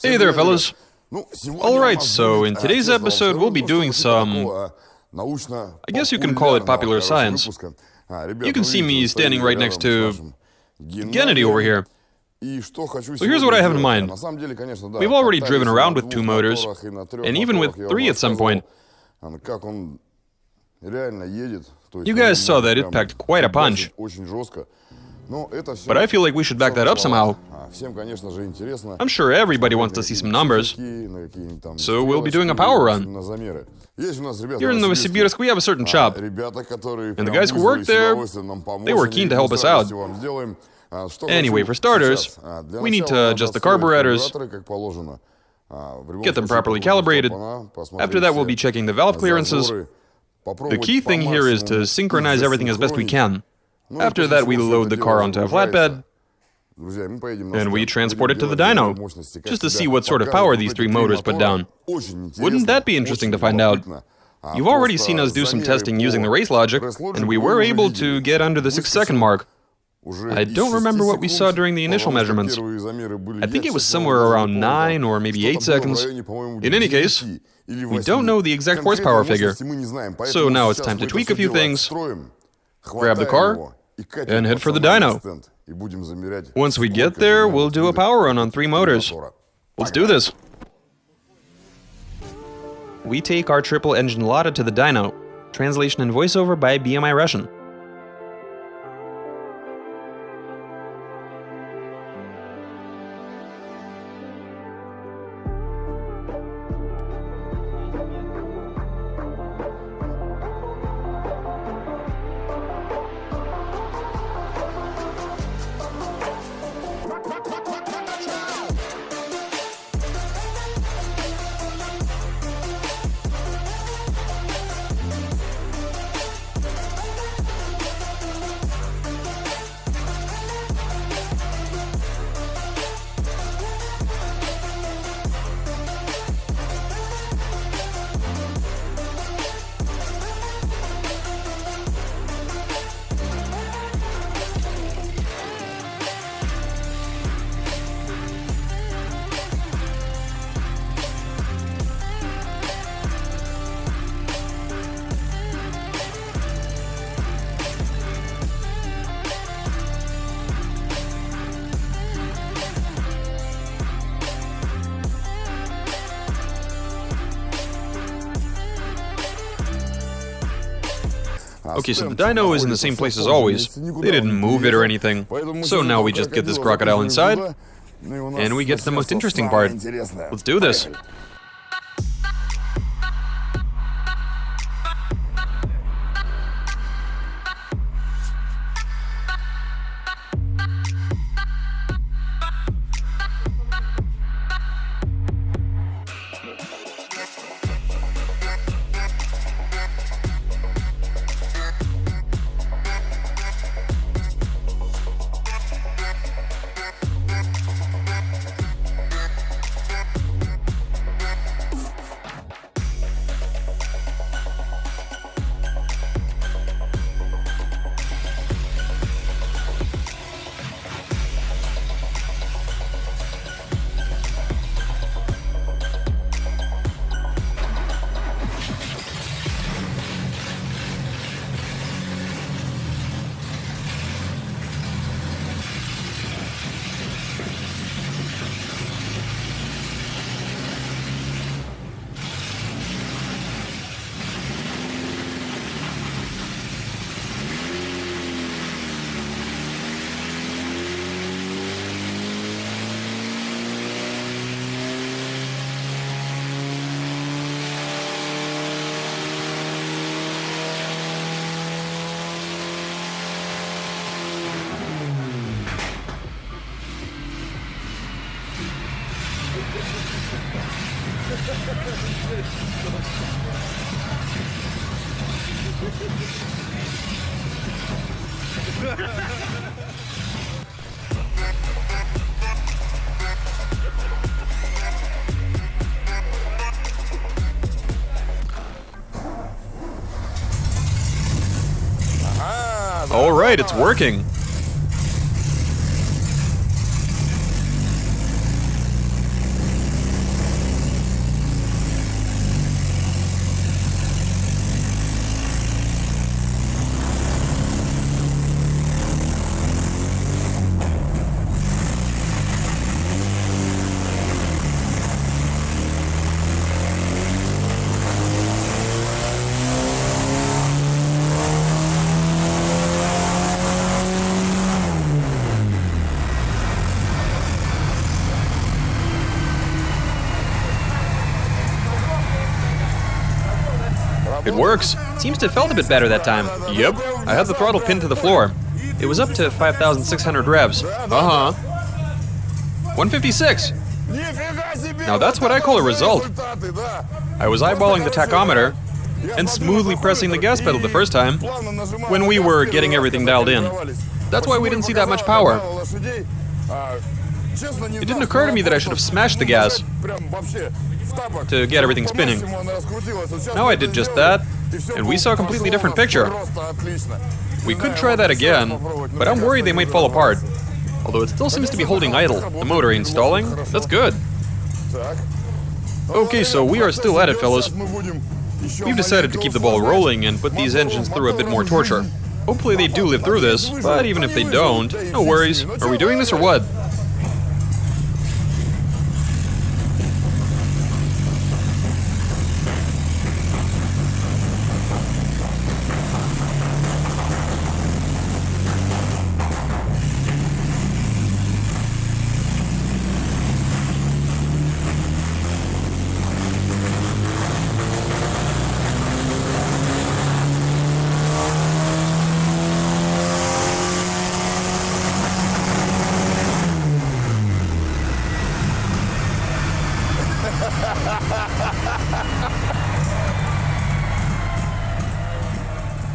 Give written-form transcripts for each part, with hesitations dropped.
Hey there, fellas. Alright, so in today's episode we'll be doing some... I guess you can call it popular science. You can see me standing right next to... Kennedy over here. So here's what I have in mind. We've already driven around with 2 motors, and even with 3 at some point. You guys saw that it packed quite a punch. But I feel like we should back that up somehow. I'm sure everybody wants to see some numbers. So we'll be doing a power run. Here in Novosibirsk we have a certain shop. And the guys who work there, they were keen to help us out. Anyway, for starters, we need to adjust the carburetors, get them properly calibrated. After that we'll be checking the valve clearances. The key thing here is to synchronize everything as best we can. After that we load the car onto a flatbed, and we transport it to the dyno, just to see what sort of power these 3 motors put down. Wouldn't that be interesting to find out? You've already seen us do some testing using the race logic, and we were able to get under the 6-second mark. I don't remember what we saw during the initial measurements. I think it was somewhere around 9 or maybe 8 seconds. In any case, we don't know the exact horsepower figure. So now it's time to tweak a few things, grab the car, and head for the dyno. Once we get there, we'll do a power run on 3 motors. Let's do this. We take our triple-engine Lada to the dyno. Translation and voiceover by BMI Russian. Okay, so the dyno is in the same place as always. They didn't move it or anything. So now we just get this crocodile inside, and we get to the most interesting part. Let's do this. All right, it's working. It works. Seems to have felt a bit better that time. Yep. I had the throttle pinned to the floor. It was up to 5,600 revs. Uh-huh. 156. Now that's what I call a result. I was eyeballing the tachometer and smoothly pressing the gas pedal the first time when we were getting everything dialed in. That's why we didn't see that much power. It didn't occur to me that I should have smashed the gas to get everything spinning. Now I did just that, and we saw a completely different picture. We could try that again, but I'm worried they might fall apart. Although it still seems to be holding idle. The motor ain't stalling. That's good. Okay, so we are still at it, fellas. We've decided to keep the ball rolling and put these engines through a bit more torture. Hopefully they do live through this, but even if they don't, no worries. Are we doing this or what?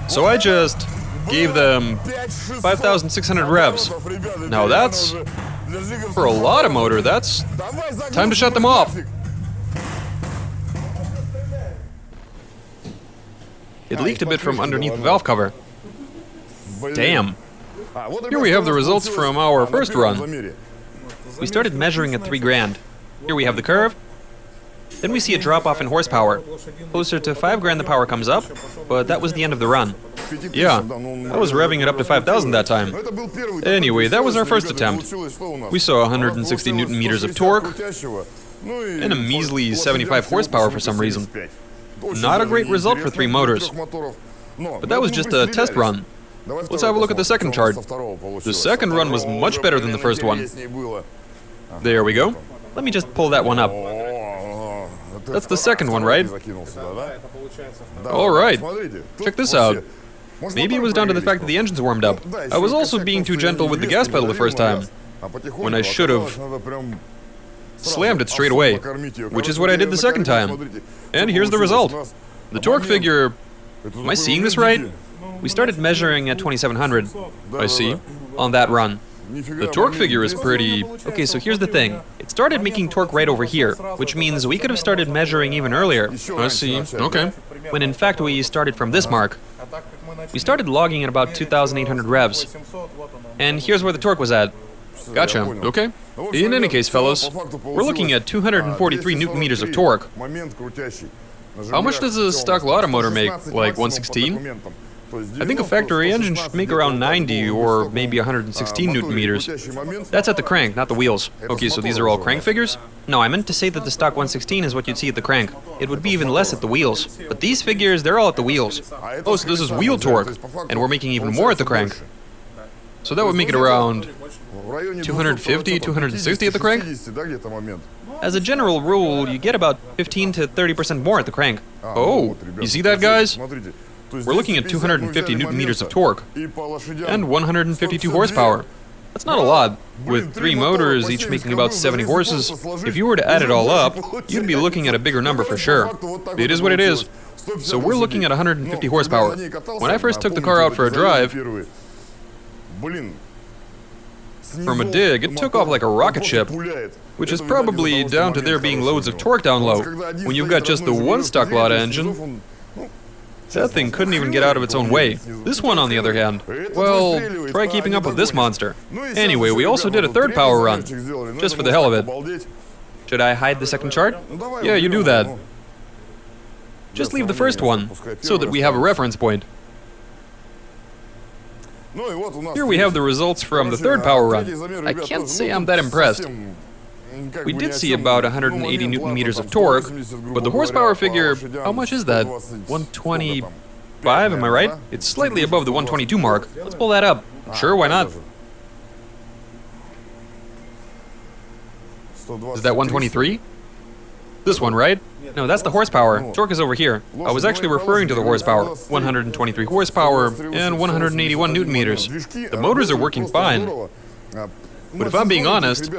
So I just gave them 5,600 revs. Now that's, for a Lada motor, that's time to shut them off. It leaked a bit from underneath the valve cover. Damn. Here we have the results from our first run. We started measuring at 3 grand. Here we have the curve. Then we see a drop-off in horsepower. Closer to 5 grand the power comes up, but that was the end of the run. Yeah, I was revving it up to 5,000 that time. Anyway, that was our first attempt. We saw 160 Newton meters of torque, and a measly 75 horsepower for some reason. Not a great result for 3 motors. But that was just a test run. Let's have a look at the second chart. The second run was much better than the first one. There we go. Let me just pull that one up. That's the second one, right? Alright, check this out. Maybe it was down to the fact that the engine's warmed up. I was also being too gentle with the gas pedal the first time, when I should have slammed it straight away, which is what I did the second time. And here's the result. The torque figure... Am I seeing this right? We started measuring at 2,700, I see, on that run. The torque figure is pretty... Okay, so here's the thing. It started making torque right over here, which means we could have started measuring even earlier. I see, okay. When in fact we started from this mark. We started logging at about 2,800 revs. And here's where the torque was at. Gotcha, okay. In any case, fellows, we're looking at 243 Newton meters of torque. How much does a stock Lada motor make? Like 116? I think a factory engine should make around 90 or maybe 116 Newton meters. That's at the crank, not the wheels. Okay, so these are all crank figures? No, I meant to say that the stock 116 is what you'd see at the crank. It would be even less at the wheels. But these figures, they're all at the wheels. Oh, so this is wheel torque, and we're making even more at the crank. So that would make it around 250, 260 at the crank? As a general rule, you get about 15 to 30% more at the crank. Oh, you see that, guys? We're looking at 250 Newton meters of torque and 152 horsepower. That's not a lot. With 3 motors, each making about 70 horses, if you were to add it all up, you'd be looking at a bigger number for sure. It is what it is. So we're looking at 150 horsepower. When I first took the car out for a drive, from a dig, it took off like a rocket ship, which is probably down to there being loads of torque down low. When you've got just the one stock Lada engine, that thing couldn't even get out of its own way. This one, on the other hand, well, try keeping up with this monster. Anyway, we also did a third power run, just for the hell of it. Should I hide the second chart? Yeah, you do that. Just leave the first one, so that we have a reference point. Here we have the results from the third power run. I can't say I'm that impressed. We did see about 180 Newton meters of torque, but the horsepower figure, how much is that? 125, am I right? It's slightly above the 122 mark. Let's pull that up. Sure, why not? Is that 123? This one, right? No, that's the horsepower. Torque is over here. I was actually referring to the horsepower. 123 horsepower and 181 newton meters. The motors are working fine. But if I'm being honest,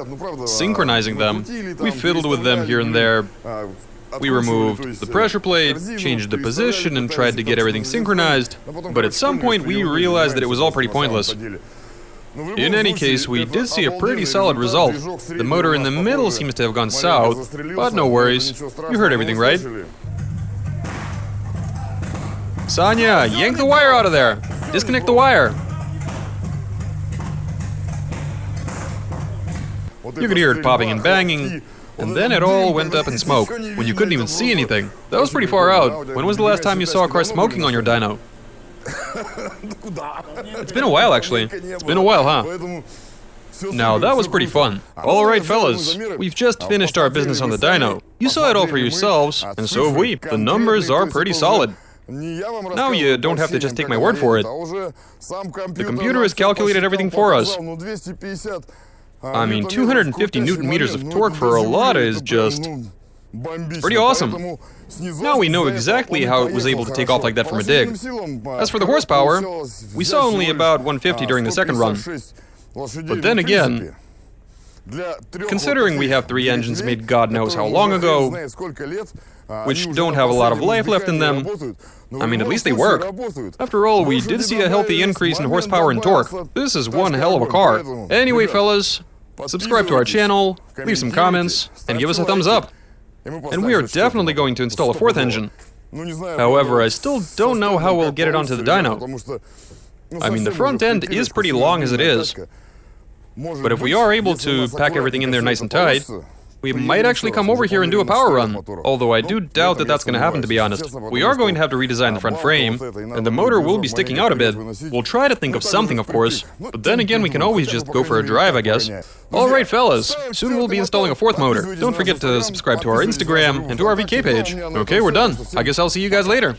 synchronizing them, we fiddled with them here and there. We removed the pressure plate, changed the position, and tried to get everything synchronized. But at some point we realized that it was all pretty pointless. In any case, we did see a pretty solid result. The motor in the middle seems to have gone south, but no worries. You heard everything, right? Sanya, yank the wire out of there! Disconnect the wire! You could hear it popping and banging, and then it all went up in smoke, when you couldn't even see anything. That was pretty far out. When was the last time you saw a car smoking on your dyno? It's been a while, actually. It's been a while, huh? Now, that was pretty fun. Alright, fellas, we've just finished our business on the dyno. You saw it all for yourselves, and so have we. The numbers are pretty solid. Now you don't have to just take my word for it. The computer has calculated everything for us. I mean, 250 newton meters of torque for a Lada is just... pretty awesome. Now we know exactly how it was able to take off like that from a dig. As for the horsepower, we saw only about 150 during the second run. But then again, considering we have 3 engines made God knows how long ago, which don't have a lot of life left in them, I mean, at least they work. After all, we did see a healthy increase in horsepower and torque. This is one hell of a car. Anyway, fellas, subscribe to our channel, leave some comments, and give us a thumbs up. And we are definitely going to install a 4th engine. However, I still don't know how we'll get it onto the dyno. I mean, the front end is pretty long as it is. But if we are able to pack everything in there nice and tight, we might actually come over here and do a power run. Although I do doubt that that's going to happen, to be honest. We are going to have to redesign the front frame, and the motor will be sticking out a bit. We'll try to think of something, of course. But then again, we can always just go for a drive, I guess. Alright, fellas, soon we'll be installing a 4th motor. Don't forget to subscribe to our Instagram and to our VK page. Okay, we're done. I guess I'll see you guys later.